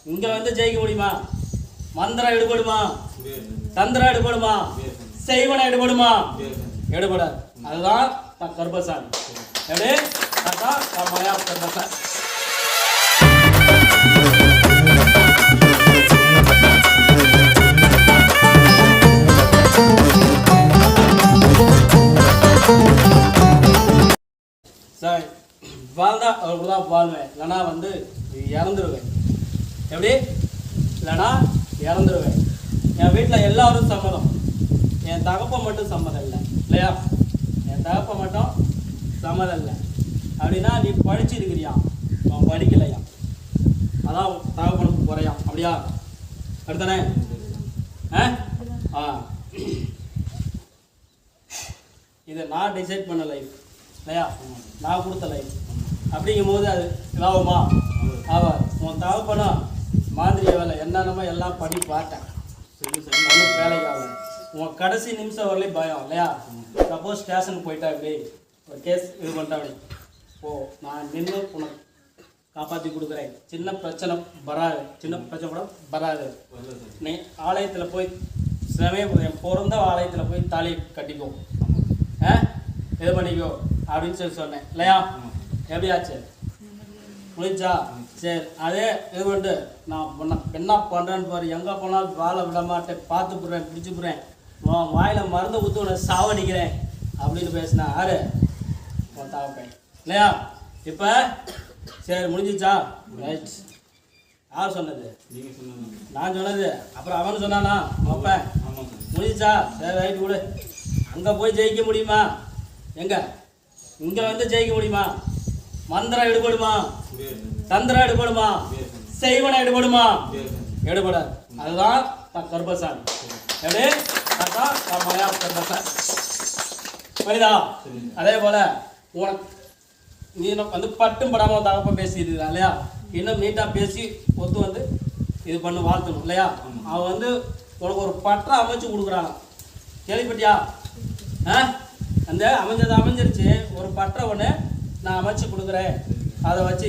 இங்க வந்து ஜெயிக்க முடியுமா? மந்திரம் எடுபடுமா? தந்திரம் எடுபடுமா? செய்வன எடுபடுமா? எடுபடாது. அதுதான் கருப்பசாமி. எப்படி? அதுதான் மயா கருப்பசாமி. சார் வாழ்ந்தா அப்படிதான் வாழ்வேன், இல்லைனா வந்து இறந்துருவேன். எப்படி? இல்லைனா இறந்துருவேன். என் வீட்டில் எல்லாரும் சம்மதம், என் தகப்பன் மட்டும் சம்மதம் இல்லை இல்லையா? என் தகப்பன் மட்டும் சம்மதம் இல்லை அப்படின்னா நீ படிச்சிருக்கிறியா? அவன் படிக்கலையா? அதான் தகப்பனுக்கு குறையாம். அப்படியா? அடுத்தானே இது நான் டிசைட் பண்ண லைஃப் இல்லையா? நான் கொடுத்த லைஃப். அப்படிங்கும் போது அது இதாகுமா? ஆவார். உன் தகப்பனா மாதிரி வேலை என்னென்னமோ எல்லாம் பண்ணி பார்த்தேன், ஒன்றும் வேலைக்கு ஆகலை. உன் கடைசி நிமிஷம் வரலையும் பயம் இல்லையா? சப்போஸ் ஸ்டேஷனுக்கு போயிட்டா இப்படி ஒரு கேஸ் இது பண்ணிட்டா அப்படி ஓ நான் நின்று உனக்கு காப்பாற்றி கொடுக்குறேன். சின்ன பிரச்சனை வராது, சின்ன பிரச்சனை கூட வராது. நீ ஆலயத்தில் போய் சமயம் பிறந்த ஆலயத்தில் போய் தாலி கட்டிக்கோ, இது பண்ணிக்கோ அப்படின்னு சொல்லி சொன்னேன் இல்லையா? எப்படியாச்சு? முடிஞ்சா? சரி, அதே இது பண்ணிட்டு நான் என்ன பண்ணுறேன்னு பாரு, எங்கே போனாலும் வாழை விட மாட்டேன், பார்த்து போடுறேன், பிடிச்சி போடுறேன், உன் வாயில் மருந்து ஊற்றி உன்னை சாவடிக்கிறேன் அப்படின்னு பேசினா யாரு? உன் தாவப்பேன் இல்லையா? இப்போ சரி முடிஞ்சிச்சா? ரைட். யார் சொன்னது? நான் சொன்னது. அப்புறம் அவனு சொன்னானா? அப்பேன் முடிஞ்சிச்சா? சரி ரைட்டு விடு. அங்கே போய் ஜெயிக்க முடியுமா? எங்க இங்கே வந்து ஜெயிக்க முடியுமா? மந்திரம் எடுபடுமா? தந்திரம் எடுபடுமா? செய்வன எடுபடுமா? எடுபடாது. அதுதான் கருப்பசாமி. எப்படி? அதுதான் மயா கருப்பசாமி. புரியுதா? அதே போல உனக்கு நீ வந்து பட்டும் படாமல் தகப்ப பேசிடுறா இல்லையா? இன்னும் நீட்டாக பேசி ஒத்து வந்து இது பண்ணு வாழ்த்தணும் இல்லையா? அவன் வந்து உனக்கு ஒரு பற்ற அமைச்சு கொடுக்குறாங்க, கேள்விப்பட்டியா? அந்த அமைஞ்சிருச்சு, ஒரு பற்ற ஒன்று நான் அமைச்சு கொடுக்குறேன், அதை வச்சு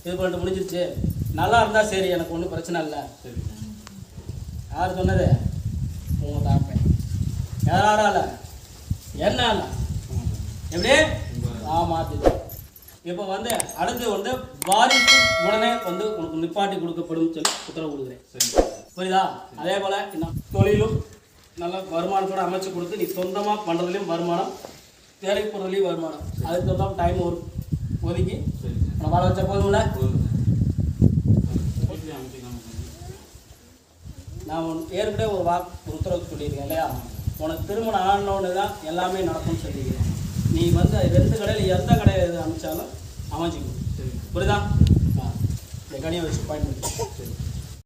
இது பண்ணிட்டு முடிஞ்சிருச்சு, நல்லா இருந்தால் சரி, எனக்கு ஒன்றும் பிரச்சனை இல்லை. யார் சொன்னது? உங்கள் தாப்பேன். யாரால? என்னால? எப்படி? மாற்றி. இப்போ வந்து அடுத்து வந்து வாரிசு உடனே வந்து உனக்கு நிப்பாட்டி கொடுக்கப்படும் சொல்லி உத்தரவு கொடுக்குறேன். புரியுதா? அதே போல் இன்னும் தொழிலும் நல்ல வருமானத்தோடு அமைச்சு கொடுத்து நீ சொந்தமாக பண்ணுறதுலையும் வருமானம், வேலைக்கு போகிறதுலையும் வருமானம், அதுக்கு தகுந்த டைம் ஒதுக்கி நம்ம வாழ வச்சா போதும்ல? நான் ஏற்கனவே ஒரு உத்தரவு சொல்லியிருக்கேன் இல்லையா? உனக்கு திருமணம் ஆனோன்னு தான் எல்லாமே நடக்கும்னு சொல்லியிருக்கேன். நீ வந்து 2 கடையில் எந்த கடையில் எது அமைச்சாலும் அமைச்சிக்கணும். புரியுதா? இந்த கனியை வச்சு பாயிண்ட் பண்ணி